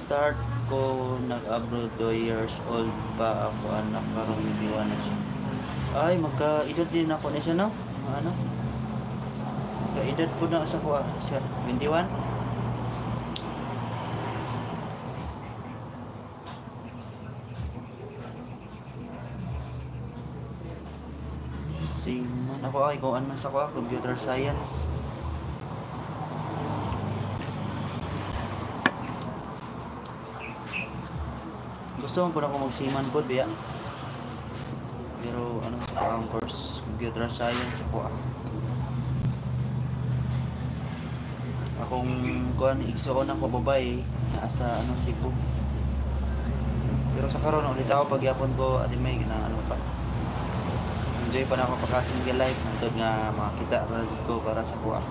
Start ko nag-abroad 2 years old pa ako anak karong ibiwan na siya. Ay magka-edad din ako na siya no? Ano? Magka-edad po na sa ko siya. 21? Simon ako ay kung ano sa ko computer science. Gusto mo po na ako magsiman po biya. Pero ano sa ang course computer science po akong kuan igsuon ako babae nasa ano Cebu. Pero sa karon ulit ako pagyapon ko at may gina ano pa. Enjoy pa na ako pagka-single life nantod nga makita ra ko para sa kuha.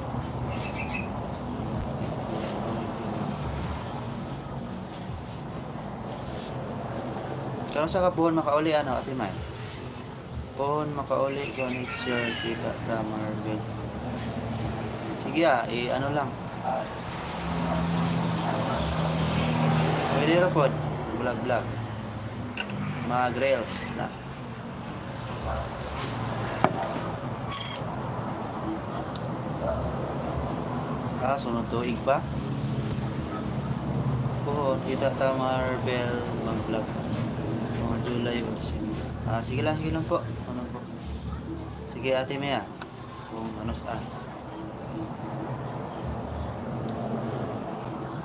Karon sa kapuhon makauli ano ate May? Pohon makauli ko next year kita sa Marvel. Sige ano lang. Pwede ra pod vlog. Mga grails na. Sunod tuig pa. Pohon kita sa Marvel mag-vlog. July o December. Sige lang po. Ano po? Sige ate Mea. Kung ano saan.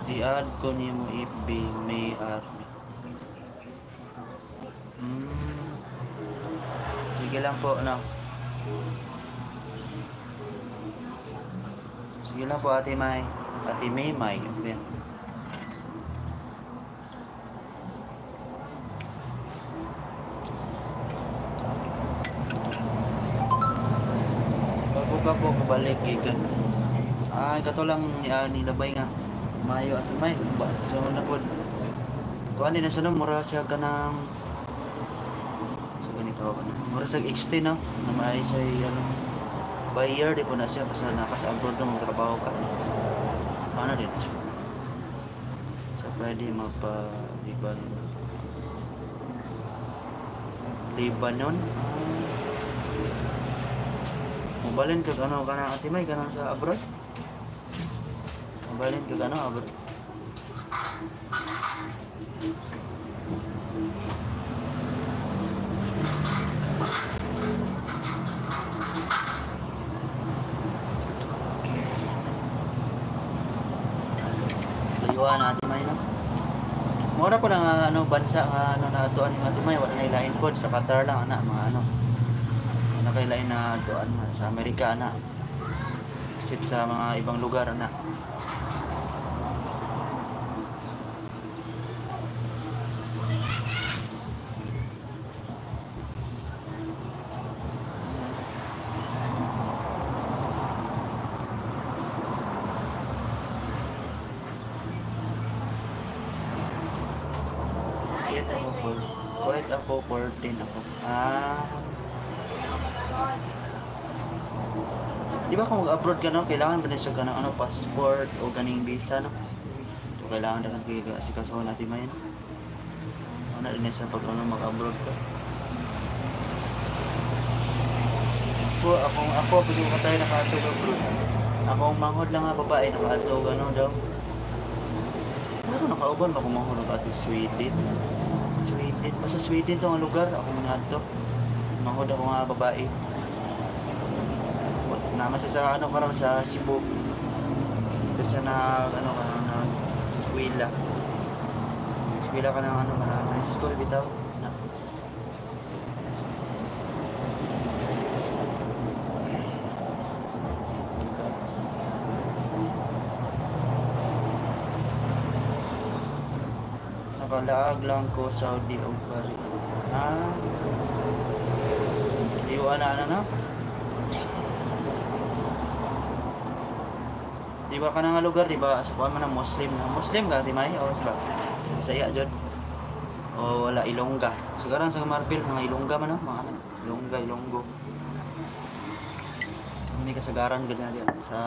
I-add ko niyo mo FB May Army. Sige lang po, ano. Sige lang po ate May. Ate May. Okay. Po balik gikan kato lang nilabay nga Mayo at May so na po kuan na sa mura siya kanang so ganito mura sa extend no na may sa ano buyer di po na siya basta naka sa abroad na magtrabaho ka ano din siya so pwede Lebanon Mabalin ka gano kana ate May kana sa abroad. Mabalin ka gano abroad. Sayuan ate May no. Mura po lang bansa nga naatuan ni ate May wala na ilain pod sa Qatar lang ana mga nakailain na doon sa Amerika na isip sa mga ibang lugar na Wait ako 14 ako di ba kung mag-abroad ka no, kailangan ba na siya ka ng passport o ganing visa no? So, kailangan na kang si kasahon natin mayan. Ano din siya pag mag-abroad ka. Ako pwede ko tayo nakatog abroad. Akong manghod lang nga babae nakatog ano daw. Ano nakauban ba kung manghod nakatog Sweden? Basta Sweden to ang lugar ako manghod manghod ako nga babae. Naman siya sa karon sa Cebu. Kasi na na eskwela. Eskwela ka ng na school bitaw. Na. Nakalaag lang ko Saudi o Bali. Iwan na. Di ba ka nga lugar, di ba? Sa kuha man ng Muslim. Muslim ka, di may? O, sa Bisaya, dyan. O, wala, Ilongga. Sagaran sa Marbil, mga Ilongga man, no? Mga Ilonggo. May kasagaran, ganyan, sa